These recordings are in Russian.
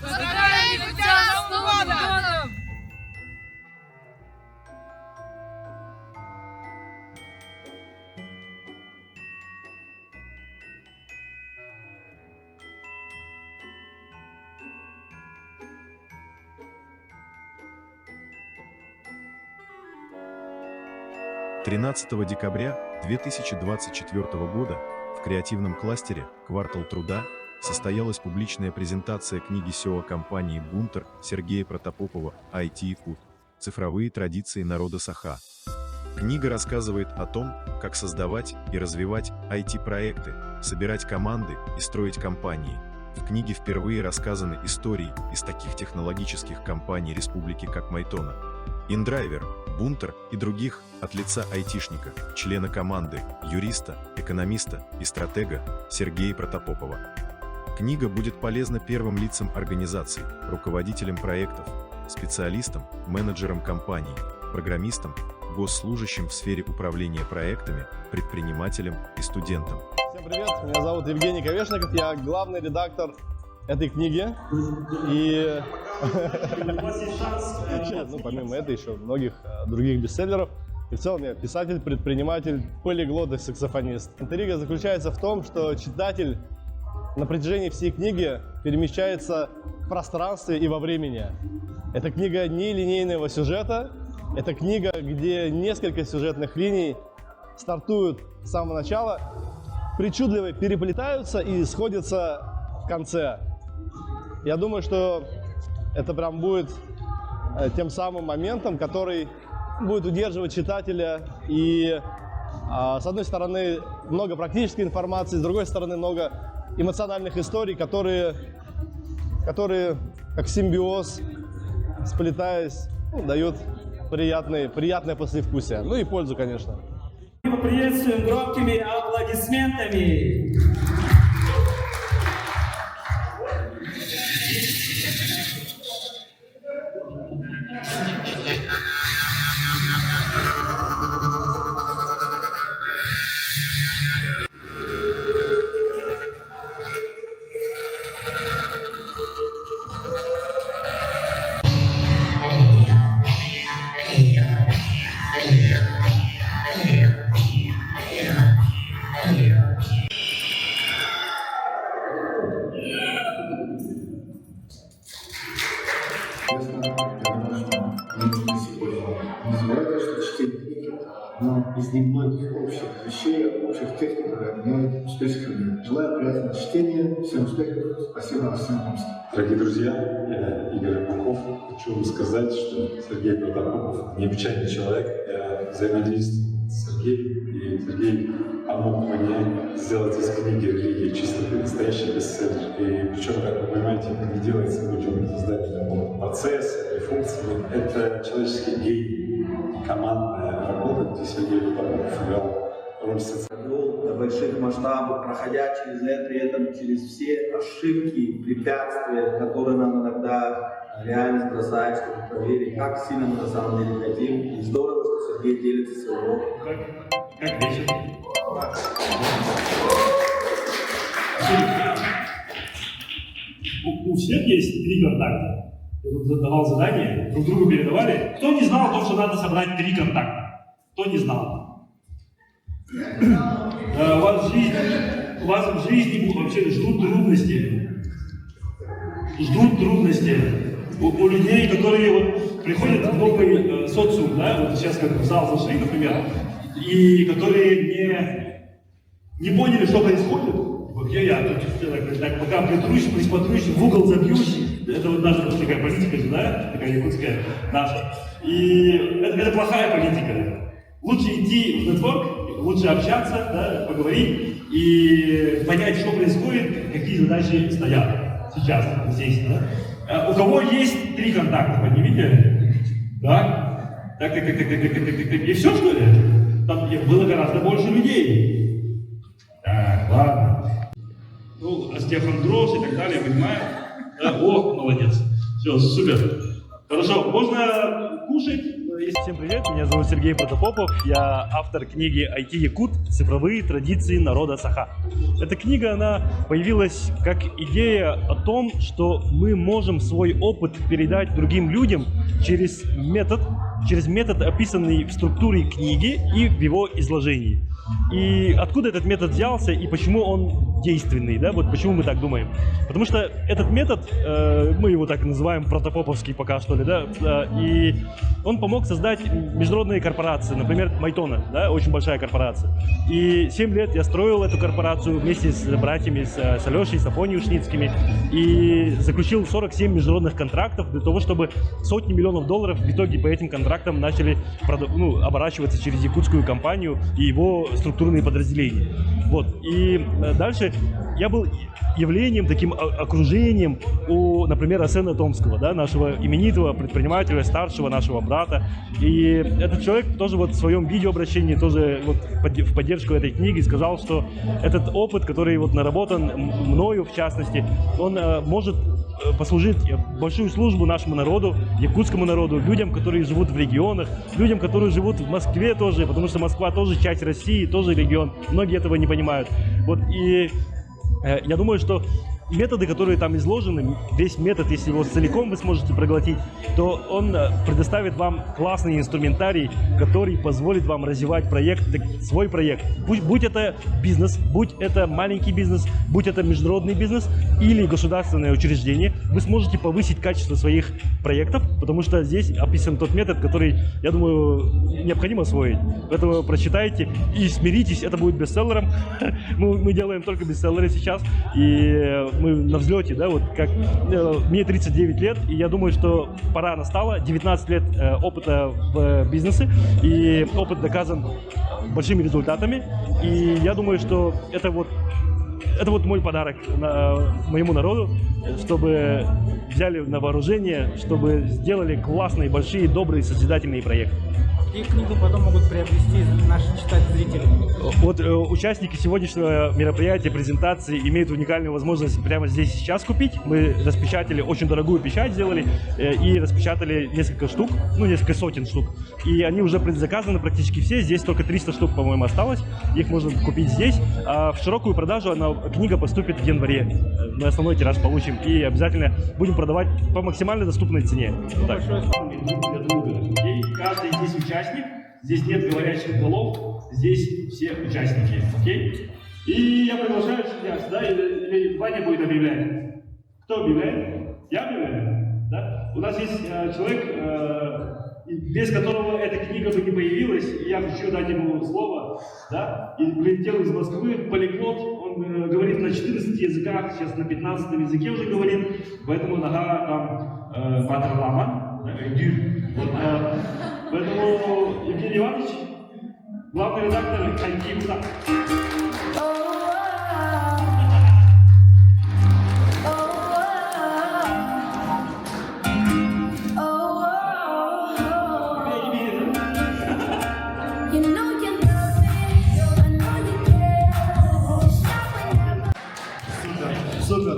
Поздравляем тебя с Новым годом! Тринадцатого декабря 2024 года в креативном кластере «Квартал труда» состоялась публичная презентация книги SEO-компании «Бунтер» Сергея Протопопова «IT и Food. Цифровые традиции народа Саха». Книга рассказывает о том, как создавать и развивать IT-проекты, собирать команды и строить компании. В книге впервые рассказаны истории из таких технологических компаний республики, как Майтона, InDriver, Бунтер и других от лица айтишника, члена команды, юриста, экономиста и стратега Сергея Протопопова. Книга будет полезна первым лицам организаций, руководителям проектов, специалистам, менеджерам компаний, программистам, госслужащим в сфере управления проектами, предпринимателям и студентам. Всем привет, меня зовут Евгений Ковешников, я главный редактор этой книги. И помимо этой еще многих других бестселлеров. И в целом я писатель, предприниматель, полиглот и саксофонист. Интрига заключается в том, что читатель на протяжении всей книги перемещается в пространстве и во времени. Это книга нелинейного сюжета, это книга, где несколько сюжетных линий стартуют с самого начала, причудливо переплетаются и сходятся в конце. Я думаю, что это прям будет тем самым моментом, который будет удерживать читателя. И с одной стороны много практической информации, с другой стороны много эмоциональных историй, которые как симбиоз, сплетаясь, дают приятное послевкусие. Ну и пользу, конечно. Приветствуем громкими аплодисментами. Из немногих общих вещей, общих техник объединяет успешных. Желаю приятного чтения, всем успехов, спасибо, всем вам. Дорогие друзья, я Игорь Пухов. Хочу вам сказать, что Сергей Протопопов необычайный человек. Я взаимодействую с Сергеем, и Сергей помог мне сделать из книги «Религия чистоты» настоящий бестселлер. И причем, как вы понимаете, это не делается путем создания процесса и функций. Это человеческий гений, командная работа, где Сергей Протопопов играл роль до больших масштабов, проходя через это, при этом через все ошибки, препятствия, которые нам иногда реально бросают, чтобы проверить, как сильно мы на самом деле хотим. И здорово, что Сергей делится своим опытом. Как вечер? У всех есть три контакта. Я тут задавал задание, друг другу передавали. Кто не знал о том, что надо собрать 3 контакта? Кто не знал? У вас в жизни вообще ждут трудности. У людей, которые вот приходят в новый социум, да, вот сейчас как в зал зашли, например, и которые не поняли, что происходит. Вот где я тут так пока притрущу, присмотрюсь, в угол забьюсь. Это вот наша такая политика, да, такая якутская наша. И это плохая политика. Лучше идти в нетворк, лучше общаться, да, поговорить и понять, что происходит, какие задачи стоят сейчас, здесь. Да. У кого есть 3 контакта, поднимите? Да? Так. И все, что ли? Там было гораздо больше людей. Так, ладно. Ну, остеохондроз и так далее, понимаю? Да, о, молодец. Все, супер. Хорошо, можно кушать. Всем привет, меня зовут Сергей Протопопов, я автор книги «IT Якут. Цифровые традиции народа Саха». Эта книга, она появилась как идея о том, что мы можем свой опыт передать другим людям через метод, описанный в структуре книги и в его изложении. И откуда этот метод взялся и почему он действенный, да, вот почему мы так думаем. Потому что этот метод, мы его так называем протопоповский пока что ли, да, и он помог создать международные корпорации, например, Майтона, да, очень большая корпорация. И 7 лет я строил эту корпорацию вместе с братьями, с Алешей, с Афонией Ушницкими, и заключил 47 международных контрактов для того, чтобы сотни миллионов долларов в итоге по этим контрактам начали оборачиваться через якутскую компанию и его структурные подразделения. Вот. И дальше я был явлением, таким окружением у, например, Арсена Томского, да, нашего именитого предпринимателя, старшего нашего брата. И этот человек тоже вот в своем видеообращении, тоже вот в поддержку этой книги сказал, что этот опыт, который вот наработан мною, в частности, он может послужить большую службу нашему народу, якутскому народу, людям, которые живут в регионах, людям, которые живут в Москве тоже, потому что Москва тоже часть России, тоже регион. Многие этого не понимают. Вот, и я думаю, что методы, которые там изложены, весь метод, если его целиком вы сможете проглотить, то он предоставит вам классный инструментарий, который позволит вам развивать проект, свой проект. Будь это бизнес, будь это маленький бизнес, будь это международный бизнес или государственное учреждение, вы сможете повысить качество своих проектов, потому что здесь описан тот метод, который, я думаю, необходимо освоить. Поэтому прочитайте и смиритесь, это будет бестселлером. Мы делаем только бестселлеры сейчас, и мы на взлете, да, вот как мне 39 лет, и я думаю, что пора настала, 19 лет опыта в бизнесе, и опыт доказан большими результатами, и я думаю, что это вот мой подарок моему народу, чтобы взяли на вооружение, чтобы сделали классные, большие, добрые, созидательные проекты. И книгу потом могут приобрести наши читатели-зрители. Вот участники сегодняшнего мероприятия, презентации имеют уникальную возможность прямо здесь и сейчас купить. Мы распечатали, очень дорогую печать сделали и распечатали несколько штук, несколько сотен штук. И они уже предзаказаны практически все. Здесь только 300 штук, по-моему, осталось. Их можно купить здесь. А в широкую продажу книга поступит в январе. Мы основной тираж получим и обязательно будем продавать по максимально доступной цене. Вот так. Каждый здесь участник, здесь нет говорящих голов, здесь все участники, окей? И я приглашаю сейчас, да, или Ваня будет объявлять. Кто объявляет? Я объявляю, да? У нас есть человек, без которого эта книга бы не появилась, и я хочу дать ему слово, да? И прилетел из Москвы, полиглот, он говорит на 14 языках, сейчас на 15 языке уже говорит, поэтому нога там Батерлама, вот, поэтому Евгений Иванович, главный редактор IT Якута. Супер.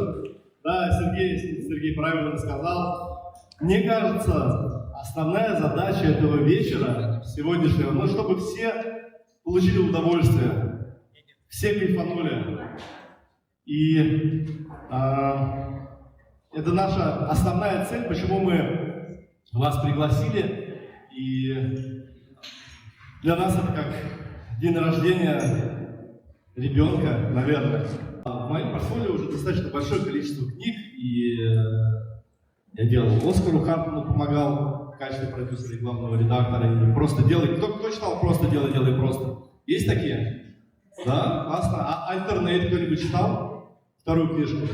Да, Сергей правильно сказал. Мне кажется, основная задача этого вечера сегодняшнего, чтобы все получили удовольствие, все кайфанули. И это наша основная цель, почему мы вас пригласили. И для нас это как день рождения ребенка, наверное. В моем портфолио уже достаточно большое количество книг, и я делал Оскару Хартману, помогал в качестве продюсера и главного редактора. И просто делай. Кто читал «Просто делай просто»? Есть такие? Да? Классно. А «Альтернейт» кто-нибудь читал? Вторую книжку?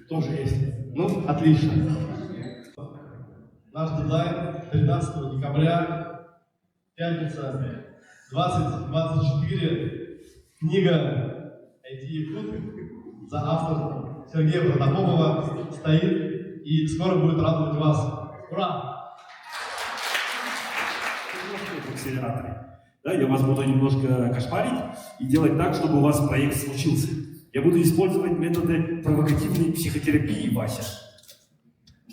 Тоже есть. Ну, отлично. Наш дедлайн 13 декабря, пятница, 20:24. Книга IT Якут за авторством Сергея Протопопова стоит и скоро будет радовать вас. Ура! В акселераторе. Да, я вас буду немножко кошмарить и делать так, чтобы у вас проект случился. Я буду использовать методы провокативной психотерапии, Вася.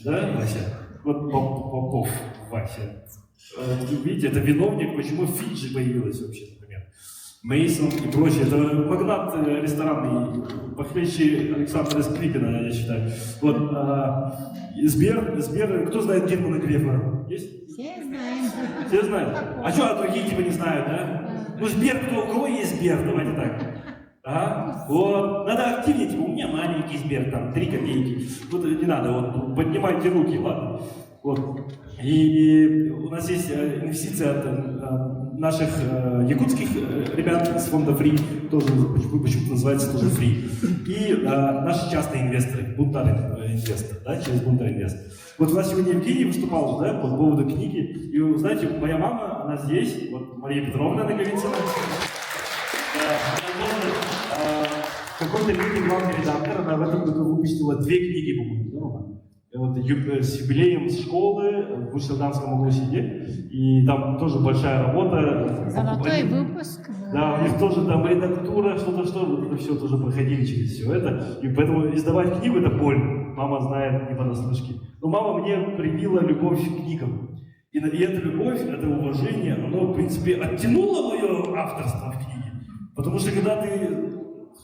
Да, Вася? Вот Попов, Вася. Видите, это виновник, почему Фиджи появилась вообще, например. Мейсон и прочее. Это магнат ресторанный, похлеще Александра Скрипина, я считаю. Вот, Сбер, кто знает Германа Грефа? Есть? Все знаем. Все знают? А что, а другие типа не знают, да? Ну, Сбер, у кого есть Сбер? Давайте так. А? Вот. Надо активнее, типа, у меня маленький Сбер, там, 3 копейки. Вот не надо, вот, поднимайте руки, ладно? Вот. И у нас есть инвестиция от наших якутских ребят из фонда Free, тоже почему-то называется тоже Free. И наши частные инвесторы, Бунтар Инвест, да, через Бунтар Инвест. Вот у нас сегодня Евгений выступал, да, по поводу книги. И вы знаете, моя мама, она здесь, вот Мария Петровна Наговицына. В какой-то книге главный редактор, она в этом году выпустила 2 книги, по-моему, вот, с юбилеем школы в Амстердамском университете, и там тоже большая работа. Золотой выпуск. Да, у них тоже там редактура, что-то, вот это все тоже проходили через все это, и поэтому издавать книгу это больно, мама знает не понаслышке. Но мама мне привила любовь к книгам, и эта любовь, это уважение, оно, в принципе, оттянуло мое авторство в книге, потому что когда ты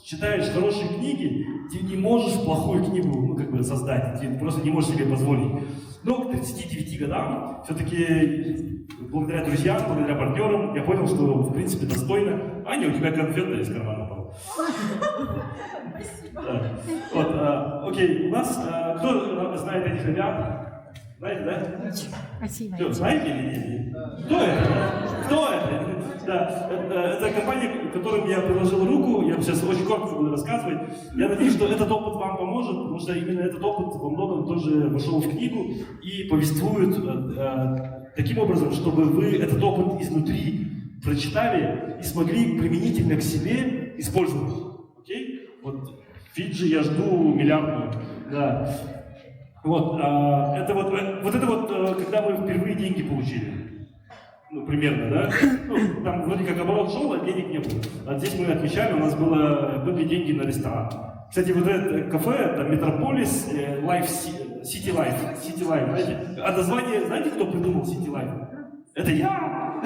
читаешь хорошие книги, ты не можешь плохую книгу, ну, как бы, создать, ты просто не можешь себе позволить. Но к 39 годам, все-таки, благодаря друзьям, благодаря партнерам, я понял, что, в принципе, достойно. Аня, у тебя конфета из кармана попала. Вот, окей, у нас, кто знает этих ребят? Знаете, да? Спасибо. Что, знаете или нет? Кто это? Кто это? Да, это компания, которым я приложил руку, я сейчас очень коротко буду рассказывать. Я надеюсь, что этот опыт вам поможет, потому что именно этот опыт во многом тоже вошел в книгу и повествует таким образом, чтобы вы этот опыт изнутри прочитали и смогли применительно к себе использовать. Окей? Вот Фиджи я жду миллиардную. Да. Вот, это вот, когда вы впервые деньги получили. Ну, примерно, да? Ну, там вроде как оборот шел, а денег не было. А здесь мы отмечали, у нас были деньги на ресторан. Кстати, вот это кафе, там Метрополис, City Life, знаете? А название, знаете, кто придумал City Life? Это я!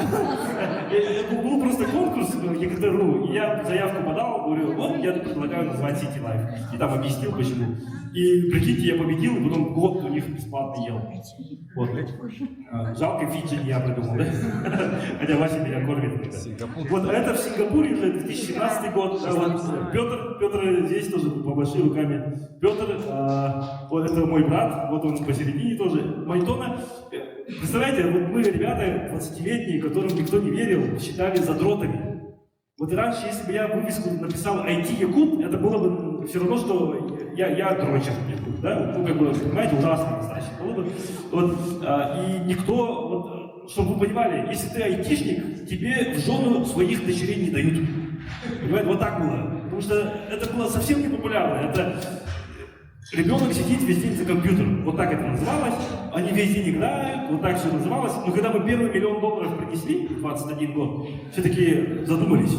Был просто конкурс в ЕКТРУ, и я заявку подал, говорю, вот я предлагаю назвать City Life. И там объяснил, почему. И прикиньте, я победил, и потом год у них бесплатно ел. Вот. Жалко, Фиджи не я придумал, да? Хотя Вася меня кормит. Вот, а это в Сингапуре уже 2017 год. Вот, Петр здесь тоже побольше руками. Петр, вот это мой брат, вот он посередине тоже. Майтона. Представляете, вот мы, ребята, 20-летние, которым никто не верил, считали задротами. Вот и раньше, если бы я вывеску написал IT-якут, это было бы все равно, что я дрочер, да? Ну, как бы, понимаете, ужасно достаточно было бы. Вот, и никто, вот, чтобы вы понимали, если ты айтишник, тебе в жену своих дочерей не дают. Понимаете, вот так было. Потому что это было совсем не популярно. Это ребенок сидит весь день за компьютером. Вот так это называлось. Они весь день играют, вот так все называлось. Но когда мы первый $1 миллион принесли, 21 год, все таки задумались,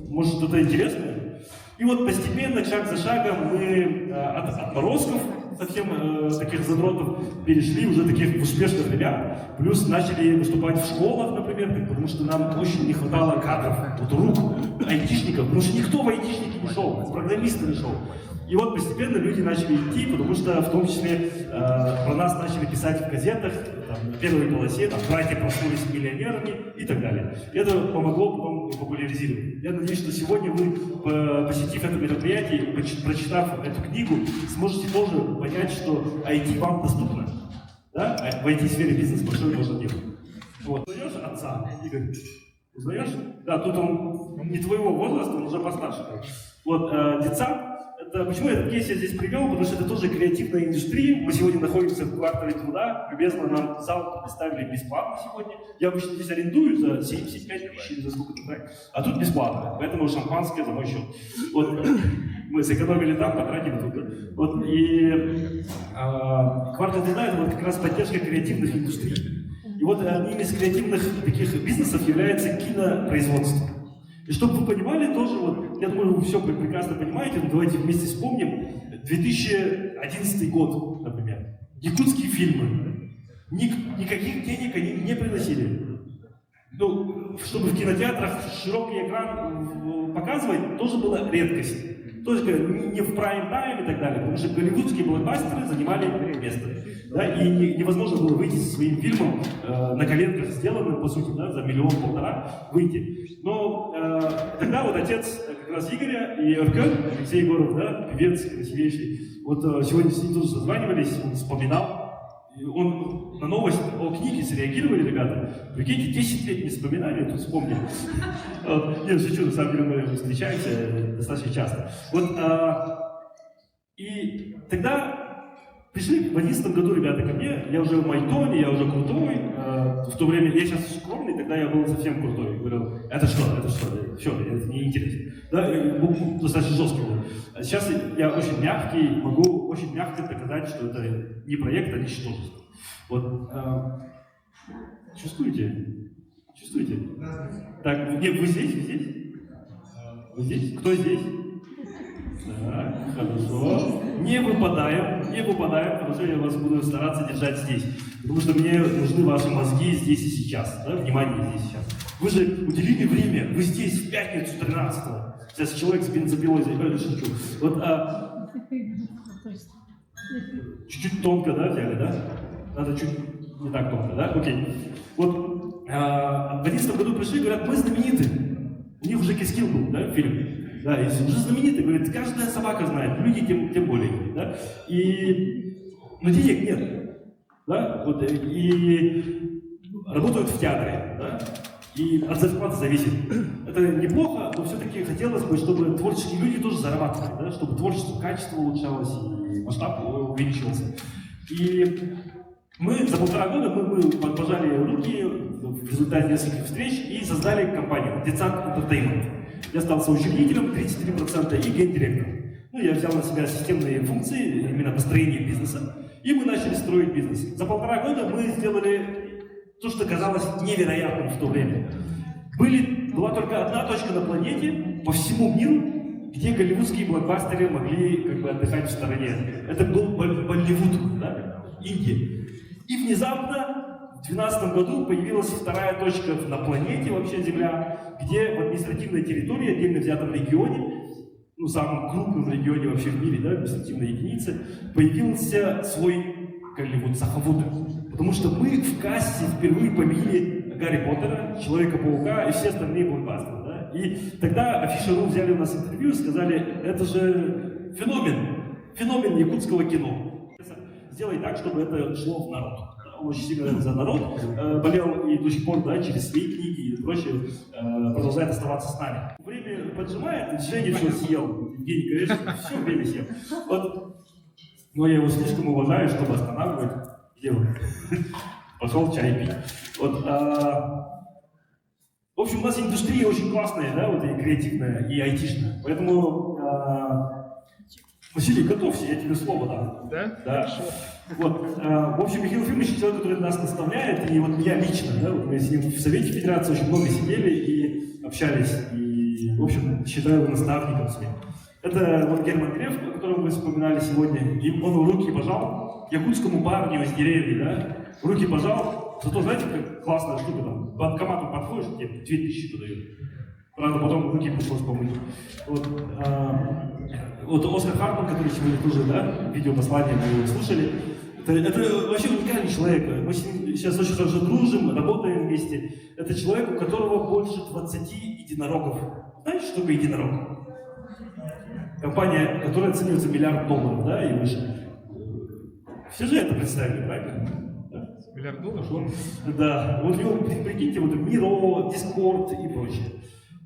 может что-то интересное? И вот постепенно, шаг за шагом, мы от отморозков, совсем таких задротов, перешли уже таких успешных ребят. Плюс начали выступать в школах, например, потому что нам очень не хватало кадров, вот рук, айтишников. Потому что никто в айтишники не шел, программисты не шел. И вот постепенно люди начали идти, потому что в том числе про нас начали писать в газетах, там, на первой полосе, там, братья проснулись миллионерами и так далее. И это помогло потом популяризировать. Я надеюсь, что сегодня вы, посетив это мероприятие, прочитав эту книгу, сможете тоже понять, что IT вам доступно. Да? В IT-сфере бизнес большой можно делать. Вот. Узнаешь отца, Игорь? Узнаешь? Да, тут он не твоего возраста, он уже постарше. Вот, Децап. Почему я этот кейс здесь привел? Потому что это тоже креативная индустрия. Мы сегодня находимся в квартале труда. Любезно нам зал предоставили бесплатно сегодня. Я обычно здесь арендую за 75 тысяч или за сколько-то так. А тут бесплатно. Поэтому шампанское за мой счет. Вот, мы сэкономили там, потратили тут. Да? Вот, и квартал труда — это вот как раз поддержка креативных индустрий. И вот одним из креативных таких бизнесов является кинопроизводство. И чтобы вы понимали тоже, вот, я думаю, вы все прекрасно понимаете, но давайте вместе вспомним 2011 год, например. Якутские фильмы. никаких денег они не приносили. Ну, чтобы в кинотеатрах широкий экран показывать, тоже была редкость. Только не в прайм-тайм и так далее, потому что голливудские блокбастеры занимали место. Да, и невозможно было выйти со своим фильмом на коленках сделанным, по сути, да, за 1,5 миллиона выйти. Но тогда вот отец как раз Игоря и Эркен, Алексей Егоров, да, певец красивейший, вот сегодня с ним тоже созванивались, он вспоминал. Он на новость о книге среагировали, ребята. Прикиньте, 10 лет не вспоминали, тут вспомнили. Я шучу, на самом деле мы встречаемся достаточно часто. Вот, и тогда пришли в 2011 году ребята ко мне, я уже в Майтоне, я уже крутой. В то время, я сейчас скромный, тогда я был совсем крутой. Говорил, это что, все, это неинтересно. Да, достаточно жестко был. А сейчас я очень мягкий, могу очень мягко доказать, что это не проект, а ничтожество. Вот, чувствуете? Чувствуете? Так, нет, вы здесь? Вы здесь? Вы здесь? Кто здесь? Так, хорошо. Не выпадаем, хорошо, я вас буду стараться держать здесь. Потому что мне нужны ваши мозги здесь и сейчас, да, внимание здесь и сейчас. Вы же уделили время, вы здесь в пятницу 13-го. Сейчас человек с бензопилой шучу. Вот, чуть-чуть тонко, да, взяли, да? Надо чуть не так тонко, да? Окей. Вот, в 2011 году пришли, говорят, мы знамениты. У них уже Кискил был, да, фильм. Да, и уже знаменитый, говорит, каждая собака знает, люди тем более, да, но денег нет, да, вот, и работают в театре, да, и от зарплаты зависит. Это неплохо, но все-таки хотелось бы, чтобы творческие люди тоже зарабатывали, да, чтобы творчество, качество улучшалось, и масштаб увеличивался. И мы за 1,5 года мы пожали руки в результате нескольких встреч и создали компанию Descent Entertainment. Я стал соучредителем 33% и гендиректором. Ну, я взял на себя системные функции, именно построение бизнеса, и мы начали строить бизнес. За 1,5 года мы сделали то, что казалось невероятным в то время. Была только одна точка на планете по всему миру, где голливудские блокбастеры могли как бы отдыхать в стороне. Это был Болливуд, да? Индия. И внезапно в 2012 году появилась вторая точка на планете, вообще Земля, где в административной территории, отдельно взятом регионе, ну, самом крупном регионе вообще в мире, да, административной единицы, появился свой Голливуд, Сахавуд. Потому что мы в кассе впервые побили Гарри Поттера, Человека-паука и все остальные блокбастеры, да. И тогда Афиша.ру взяли у нас интервью и сказали, это же феномен якутского кино. Сделай так, чтобы это шло в народ. Он очень сильно за народ болел и до сих пор, да, через свои книги и прочее продолжает оставаться с нами. Время поджимает, Женя все съел, Евгений Корешкин все время съел. Вот. Но я его слишком уважаю, чтобы останавливать дело. Пошел чай пить. Вот, в общем, у нас индустрия очень классная, да, вот, и креативная, и айтишная. Поэтому, Василий, готовься, я тебе слово дам. Да? Да. Вот, в общем, Михаил Ефимович человек, который нас наставляет, и вот я лично, да, вот мы с ним в Совете Федерации очень много сидели и общались, и, в общем, считаю его наставником своим. Это вот Герман Греф, о котором вы вспоминали сегодня, и он руки пожал якутскому парню из деревни, да, руки пожал, зато, знаете, как классная штука, там, к банкомату подходишь, тебе 2000 подают. Правда, потом руки пришлось помыть. Вот Оскар Хартман, который сегодня тоже, да, видеопослание мы его слушали, это вообще уникальный человек. Мы с ним сейчас очень хорошо дружим, работаем вместе. Это человек, у которого больше 20 единорогов. Знаете, что такое единорог? Компания, которая оценивается $1 миллиард, да, и выше. Все же это представили, правильно? Да? $1 миллиард? Да. Вот его, прикиньте, вот Миро, Дискорд и прочее.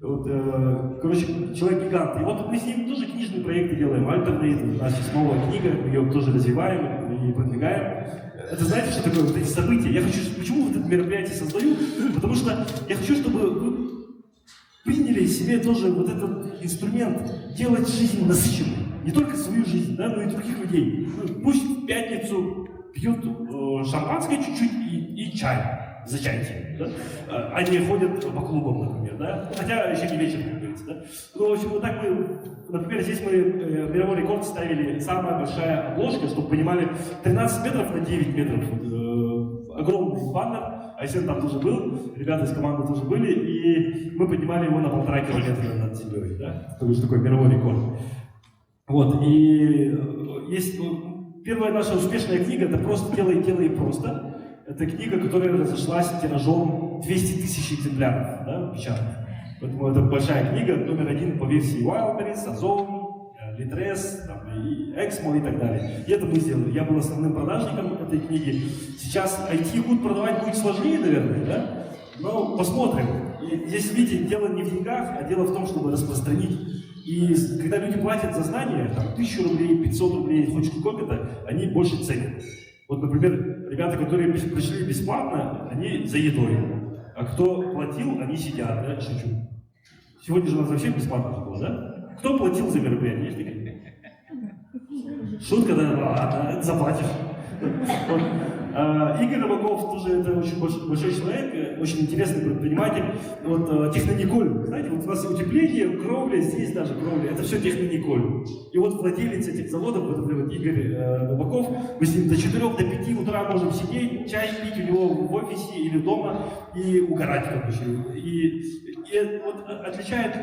Вот, короче, человек-гигант. И вот мы с ним тоже книжные проекты делаем. Альтернейт, у нас есть новая книга, мы ее тоже развиваем и продвигаем. Это знаете, что такое вот эти события? Я хочу, почему вот это мероприятие создаю? Потому что я хочу, чтобы вы приняли себе тоже вот этот инструмент делать жизнь насыщенной. Не только свою жизнь, да, но и других людей. Пусть в пятницу пьют шампанское чуть-чуть и чай. За чайки, да? Они ходят по клубам, например, да? Хотя еще не вечер, как говорится, да? Ну, в общем, вот так мы, например, здесь мы мировой рекорд ставили, самая большая обложка, чтобы понимали, 13 метров на 9 метров огромный баннер, Айсен там тоже был, ребята из команды тоже были, и мы поднимали его на 1,5 километра над землей, да, это уже такой мировой рекорд. Вот, и есть первая наша успешная книга, это просто «Делай, делай просто». Это книга, которая разошлась тиражом 200 тысяч экземпляров, да, печатных. Поэтому это большая книга, номер 1 по версии Wildberries, Озон, Litres, и Exmo и так далее. И это мы сделали. Я был основным продажником этой книги. Сейчас IT-гуд продавать будет сложнее, наверное, да? Но посмотрим. И здесь, видите, дело не в деньгах, а дело в том, чтобы распространить. И когда люди платят за знания, там, 1000 рублей, 500 рублей, хоть сколько-то, они больше ценят. Вот, например, ребята, которые пришли бесплатно, они за едой. А кто платил, они сидят, да, шучу. Сегодня же у нас вообще бесплатно было, да? Кто платил за мероприятие? Есть такие? Шутка, да? Ладно, заплатишь. Вот. Игорь Рыбаков тоже это очень большой человек, очень интересный предприниматель. Вот Технониколь, знаете, вот у нас утепление, кровля, здесь даже кровля, это все Технониколь. И вот владелец этих заводов, вот, например, Игорь Рыбаков, мы с ним до 4 до 5 утра можем сидеть, чай пить у него в офисе или дома и угорать, короче. И вот отличает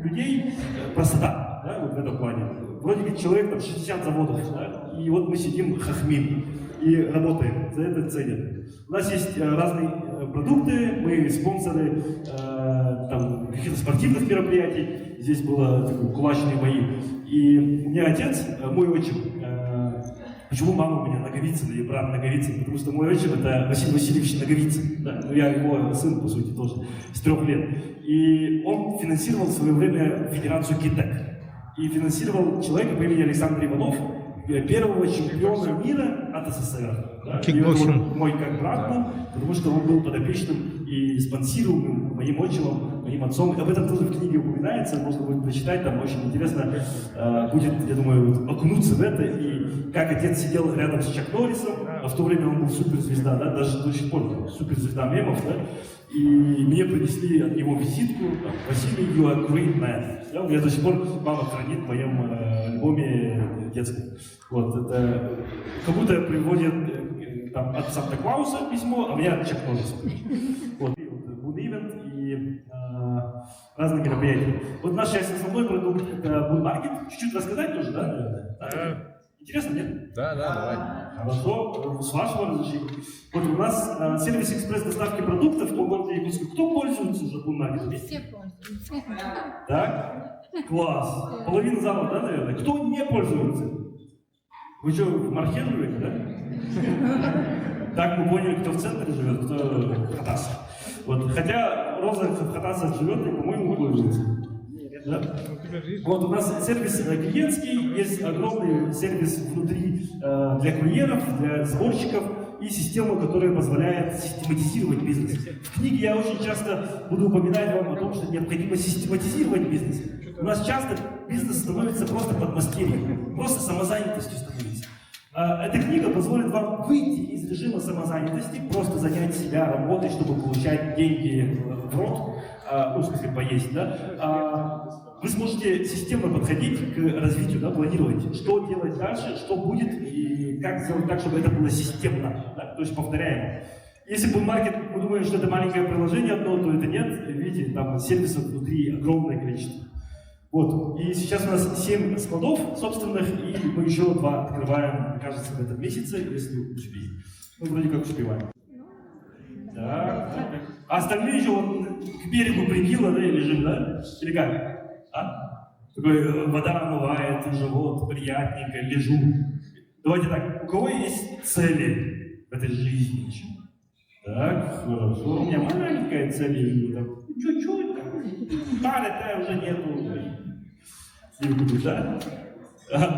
людей простота, да, вот в этом плане. Вроде как человек там 60 заводов, да, и вот мы сидим хохмим и работаем, за это ценят. У нас есть разные продукты, мы спонсоры там, каких-то спортивных мероприятий, здесь было такие кулачные бои. И у меня отец, мой отчим, почему мама у меня Наговицына и брат Наговицын? Потому что мой отчим это Василий Васильевич Наговицын, да? Ну, я его сын, по сути, тоже, с 3 лет. И он финансировал в свое время Федерацию Китек. И финансировал человека по имени Александр Иванов, первого чемпиона мира от СССР. Да? И вот мой как брат был, потому что он был подопечным и спонсируемым моим отчимом, моим отцом. Об этом тоже в книге упоминается, можно будет прочитать, там очень интересно будет, я думаю, окунуться в это. И как отец сидел рядом с Чак Норрисом, а в то время он был суперзвезда, да? Даже до сих пор суперзвезда мемов, да? И мне принесли от него визитку, Василий, you are a great man. Да, у меня до сих пор мама хранит в моем альбоме детском. Вот, это как будто приводит там, от Санта-Клауса письмо, а мне от Чак Норриса. Вот, Boon Event и разные мероприятия. Вот наш сейчас основной продукт это Boon Market. Чуть-чуть рассказать тоже, да, наверное? Интересно, нет? Да, давай. Хорошо, с вашего разрешения. Вот у нас сервис экспресс-доставки продуктов по городу Якутску. Кто пользуется уже Boon Market? Все пользуются. Так? Класс. Половина зала, да, наверное? Кто не пользуется? Вы что, в Мархе живете, да? Так мы поняли, кто в центре живет, кто в Хатасах. Вот. Хотя Роза в Хатасах живет и, по-моему, пользуется. Да? Вот у нас сервис клиентский, есть огромный сервис внутри для курьеров, для сборщиков и система, которая позволяет систематизировать бизнес. В книге я очень часто буду упоминать вам о том, что необходимо систематизировать бизнес. У нас часто бизнес становится просто подмастерьем, просто самозанятостью становится. Эта книга позволит вам выйти из режима самозанятости, просто занять себя работой, чтобы получать деньги в рот, ну, в смысле, поесть, да? Вы сможете системно подходить к развитию, да, планировать, что делать дальше, что будет и как сделать так, чтобы это было системно, да? То есть повторяемо. Если Boon Market, мы думаем, что это маленькое приложение одно, то это нет. Видите, там сервисов внутри огромное количество. Вот, и сейчас у нас 7 складов собственных, и мы еще 2 открываем, кажется, в этом месяце, если успеем. Ну, вроде как успеваем. Так. А остальные еще вот к берегу прикила, да, и лежим, да? Или как? А? Такой, вода омывает, живот, приятненько, лежу. Давайте так, у кого есть цели в этой жизни еще? Так, хорошо. У меня маленькая цель, я вижу, там, чуть-чуть, такая уже нету. Да?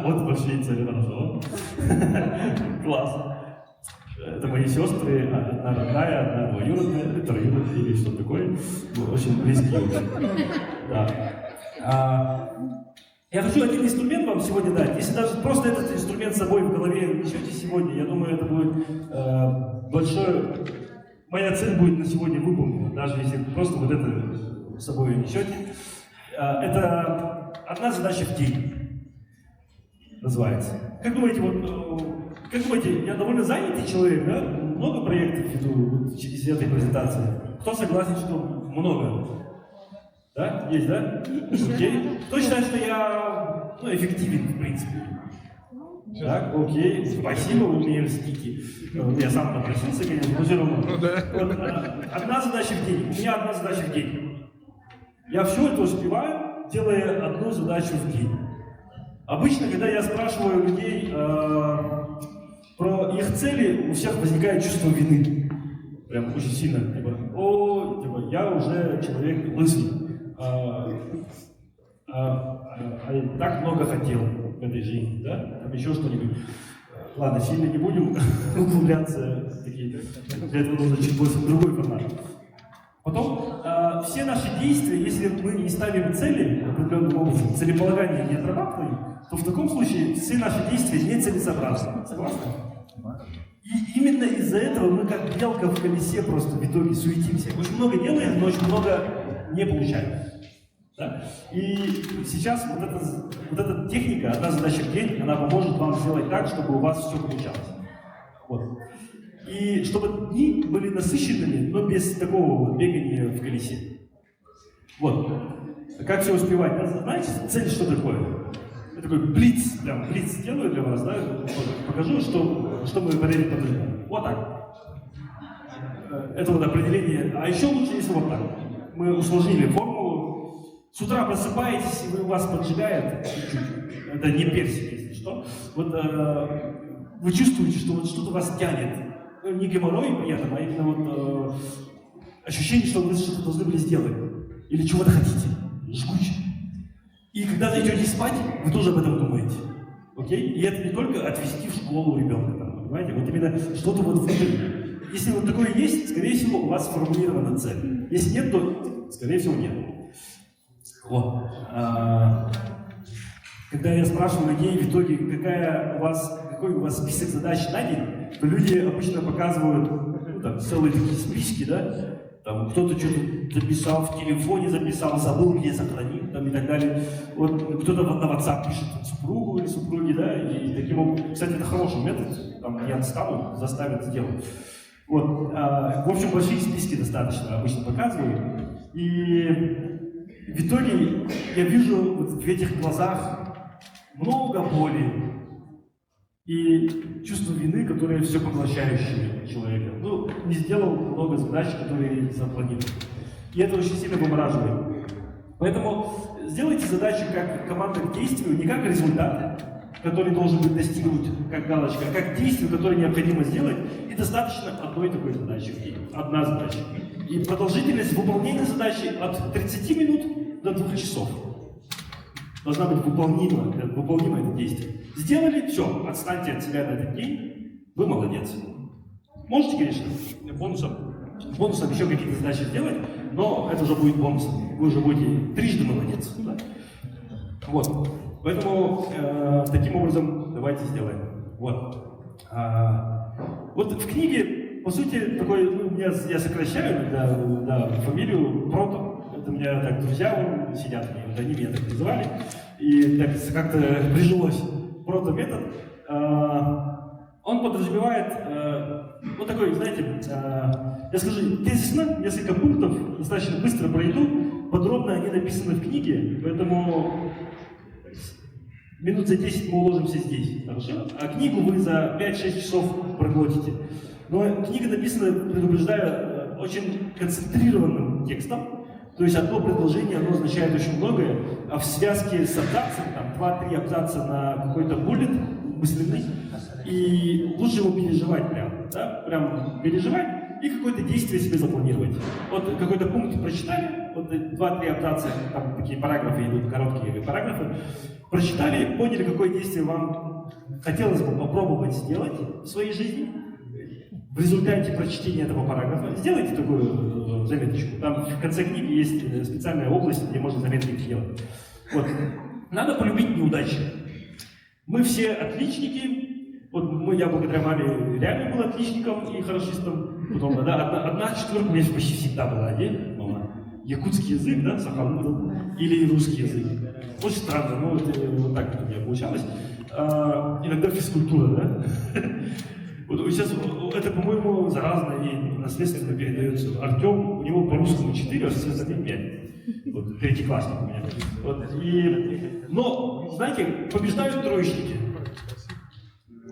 Вот большие цели, хорошо. Класс. Это мои сестры, одна родная, одна двоюродная, троюродная или что такое. Очень близкие. Да. Я хочу один инструмент вам сегодня дать. Если даже просто этот инструмент с собой в голове несете сегодня, я думаю, это будет большое... Моя цель будет на сегодня выполнена, даже если просто вот это с собой несете. Это одна задача в день называется. Как думаете, я довольно занятый человек, да? много проектов веду из этой презентации? Кто согласен, что много? Да? Есть, да? Окей. Кто считает, что я эффективен, в принципе? Так, окей, спасибо, вы мне льстите. Я сам попросился, конечно, но все равно. Вот, одна задача в день. У меня одна задача в день. Я все это успеваю, делая одну задачу в день. Обычно, когда я спрашиваю людей про их цели, у всех возникает чувство вины. Прям очень сильно. Типа, я уже человек лысый. Так много хотел в этой жизни, да? Там еще что-нибудь. Ладно, сильно не будем углубляться в такие. Для этого нужно чуть больше другой формат. Потом, все наши действия, если мы не ставим цели определенным образом, целеполагание не отрабатываем, то в таком случае все наши действия нецелесообразны. Согласны? И именно из-за этого мы как белка в колесе просто в итоге суетимся. Очень много делаем, но очень много не получаем. Да? И сейчас вот эта техника, одна задача в день, она поможет вам сделать так, чтобы у вас все получалось. Вот. И чтобы дни были насыщенными, но без такого бегания в колесе. Вот. Как все успевать? Знаете, цель что такое? Я такой блиц, прям блиц сделаю для вас, да? Покажу, что мы проверить подождем. Вот так. Это вот определение. А еще лучше, если вот так. Мы усложнили формулу. С утра просыпаетесь, и у вас поджигает чуть-чуть. Это не персик, если что. Вот вы чувствуете, что вот что-то вас тянет. Не геморрой при этом, а именно вот ощущение, что вы что-то должны были сделать. Или чего-то хотите. Жгуче. И когда зайдете спать, вы тоже об этом думаете. Окей? И это не только отвезти в школу ребенка, там, понимаете? Вот именно что-то вот внутри. Если вот такое есть, скорее всего, у вас сформулирована цель. Если нет, то, скорее всего, нет. Вот. Когда я спрашиваю людей в итоге, какой у вас список задач на день, то люди обычно показывают там, целые такие списки, да? Там кто-то что-то записал в телефоне, забыл, где сохранить, там, и так далее. Вот кто-то на WhatsApp пишет супругу или супруге, да, и таким образом. Кстати, это хороший метод, там не отстанут, заставят сделать. Вот. В общем, большие списки достаточно обычно показывают. И в итоге я вижу вот в этих глазах много боли и чувство вины, которое все поглощающее человека. Ну, не сделал много задач, которые запланировал. И это очень сильно вымораживает. Поэтому сделайте задачу как команда к действию, не как результат, который должен быть достигнут, как галочка, а как действие, которое необходимо сделать, и достаточно одной такой задачи. Одна задача. И продолжительность выполнения задачи от 30 минут до 2 часов. Должна быть выполнима это действие. Сделали, все, отстаньте от себя на этот день, вы молодец. Можете, конечно, бонусом еще какие-то задачи сделать, но это уже будет бонусом. Вы уже будете трижды молодец. Да? Вот. Поэтому таким образом давайте сделаем. Вот. Вот в книге, по сути, такой, я сокращаю иногда фамилию Прото. Это у меня так друзья сидят, они меня так называли, и так как-то прижилось. Прото-метод. Он подразумевает вот такой, знаете, я скажу тезисно, несколько пунктов, достаточно быстро пройду, подробно они написаны в книге, поэтому минут за 10 мы уложимся здесь, хорошо? А книгу вы за 5-6 часов проглотите. Но книга написана, предупреждаю, очень концентрированным текстом, то есть одно предложение, оно означает очень многое, а в связке с абзацем, там 2-3 абзаца на какой-то буллет мысленный, и лучше его переживать прям, да, прям переживать и какое-то действие себе запланировать. Вот какой-то пункт прочитали, вот 2-3 абзаца, там такие параграфы идут, короткие параграфы, прочитали, поняли, какое действие вам хотелось бы попробовать сделать в своей жизни. В результате прочтения этого параграфа сделайте такую заметочку. Там в конце книги есть специальная область, где можно заметки делать. Вот. Надо полюбить неудачи. Мы все отличники. Вот я благодаря маме реально был отличником и хорошистом. Потом, одна четверка у меня почти всегда была. Якутский язык, да, сахалутл, или русский язык. Очень странно, но вот так вот у меня получалось. Иногда физкультура, да. Вот сейчас это, по-моему, заразно и наследственно передается. Артем, у него по-русскому 4, а все остальные 5. Вот, третьеклассник у меня. Вот, но, знаете, побеждают троечники.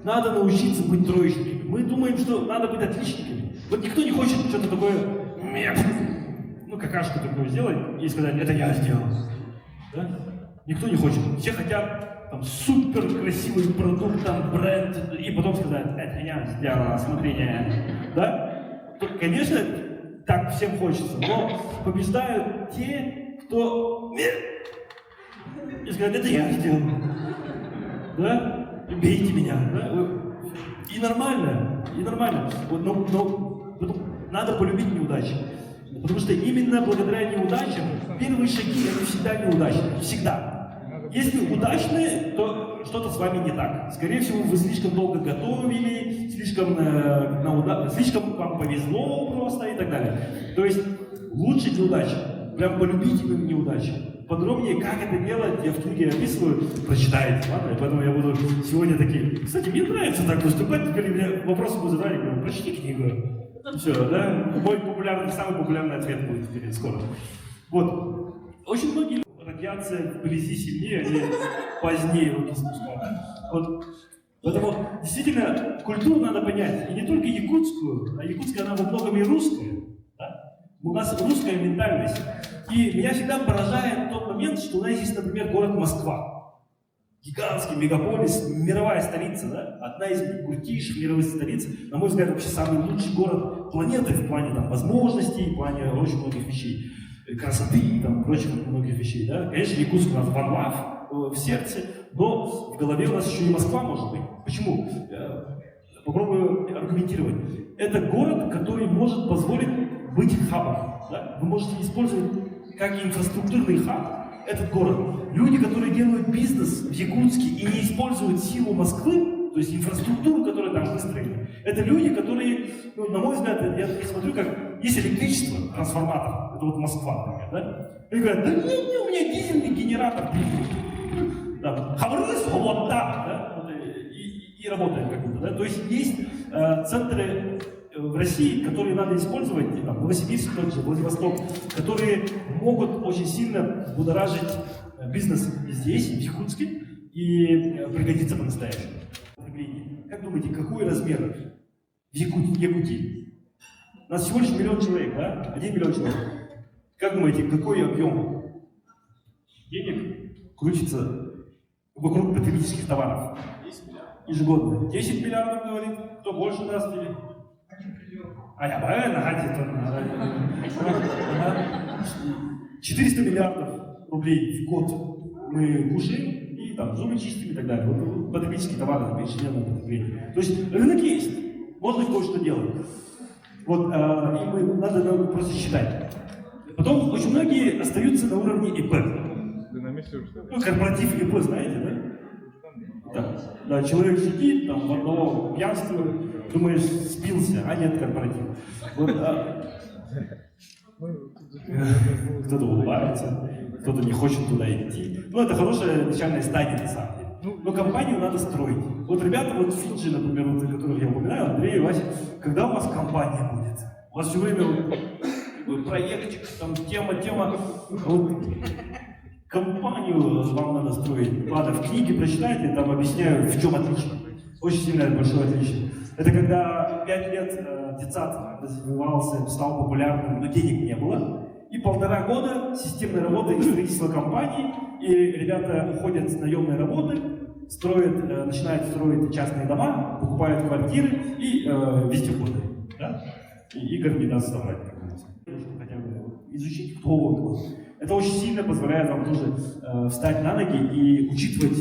Надо научиться быть троечниками. Мы думаем, что надо быть отличниками. Вот никто не хочет что-то такое, ну, какашку такое сделать и сказать, это я сделал. Да? Никто не хочет. Все хотят там супер красивый продукт, там бренд, и потом сказать, это я сделал, смотрите. Да? То, конечно, так всем хочется, но побеждают те, кто и сказать, это я сделал. Да? Бейте меня. Да? И нормально, и нормально. Вот, но надо полюбить неудачи. Потому что именно благодаря неудачам первые шаги это всегда неудачные. Всегда. Если удачные, то что-то с вами не так. Скорее всего, вы слишком долго готовили, слишком вам повезло просто и так далее. То есть лучше неудачи. Прям полюбите именно неудачи. Подробнее, как это делать, я в книге описываю, прочитаете, ладно? И поэтому я буду сегодня такие. Кстати, мне нравится так выступать, теперь мне вопросы будут задавать, говорю, прочти книгу. Все, да? Мой самый популярный ответ будет теперь скоро. Вот. Очень многие радиация вблизи семьи, они позднее руки спускают. Вот. Поэтому действительно культуру надо понять. И не только якутскую, а якутская она во многом и русская. Да? У нас русская ментальность. И меня всегда поражает тот момент, что у нас есть, например, город Москва. Гигантский мегаполис, мировая столица, да? Одна из крутейших мировых столиц, на мой взгляд, вообще самый лучший город планеты в плане там, возможностей, в плане очень многих вещей. Красоты, там, прочих многих вещей, да? Конечно, Якутск у нас one love в сердце, но в голове у нас еще и Москва может быть. Почему? Попробую аргументировать. Это город, который может позволить быть хабом. Да? Вы можете использовать как инфраструктурный хаб этот город. Люди, которые делают бизнес в Якутске и не используют силу Москвы, то есть инфраструктуру, которая там выстроена, это люди, которые, ну, на мой взгляд, я смотрю, как есть электричество, трансформатор, это вот Москва, например, да? И говорят, да нет, у меня дизельный генератор. Хабрыс, вот так, да? И работает как будто, да? То есть есть центры в России, которые надо использовать, там, Новосибирск, тот же, Владивосток, которые могут очень сильно будоражить бизнес здесь, в Якутске, и пригодиться по-настоящему. Как думаете, какой размер в Якутии? У нас всего лишь 1 миллион человек, да? 1 миллион человек. Как думаете, какой объем денег крутится вокруг потребительских товаров? Ежегодно. 10 миллиардов, говорит. Кто больше даст или? А я правильно, 400 миллиардов рублей в год мы кушаем и там зубы чистим и так далее. Вот потребительские товары, ежедневное потребление. То есть рынок есть, можно кое-что делать. Вот, и надо просто считать. Потом очень многие остаются на уровне ИП. Ну, корпоратив ИП, знаете, да? Да, человек сидит, там, в одного пьянствует, думаешь, спился, а нет, корпоратив. Вот, кто-то улыбается, кто-то не хочет туда идти. Ну, это хорошая начальная стадия, на самом деле. Но компанию надо строить. Вот ребята, вот в Фиджи, например, вот, которых я упоминаю, Андрей и Вася, когда у вас компания будет? У вас все время вот, проектик, там, тема. Вот, компанию вам надо строить. Ладно, в книге прочитайте, там объясняю, в чем отличие. Очень сильное большое отличие. Это когда 5 лет детсад развивался, стал популярным, но денег не было. И 1,5 года системной работы и строительства компании, и ребята уходят с наемной работы, начинают строить частные дома, покупают квартиры и вездеходы. Да? И Игорь не даст соврать, как говорится. Хотя бы изучить, кто он. Это очень сильно позволяет вам тоже встать на ноги и учитывать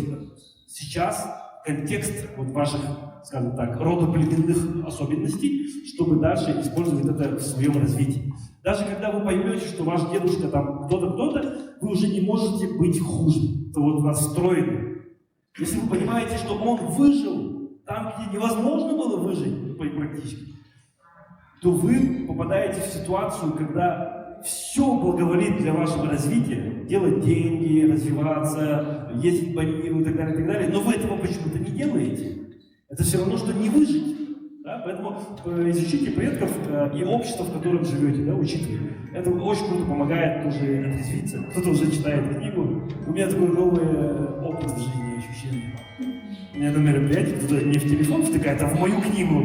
сейчас контекст вот ваших, скажем так, родоплеменных особенностей, чтобы дальше использовать это в своем развитии. Даже когда вы поймете, что ваш дедушка там кто-то, вы уже не можете быть хуже. Это вот у вас встроено. Если вы понимаете, что он выжил там, где невозможно было выжить практически, то вы попадаете в ситуацию, когда все благоволит для вашего развития, делать деньги, развиваться, ездить по миру и так далее, но вы этого почему-то не делаете. Это все равно, что не выжить. Да? Поэтому изучите предков и общество, в котором живете, да, учитывайте. Это очень круто помогает тоже отрезвиться. Кто-то уже читает книгу. У меня такой новый опыт в жизни, ощущение. У меня на мероприятии кто-то не в телефон втыкает, а в мою книгу.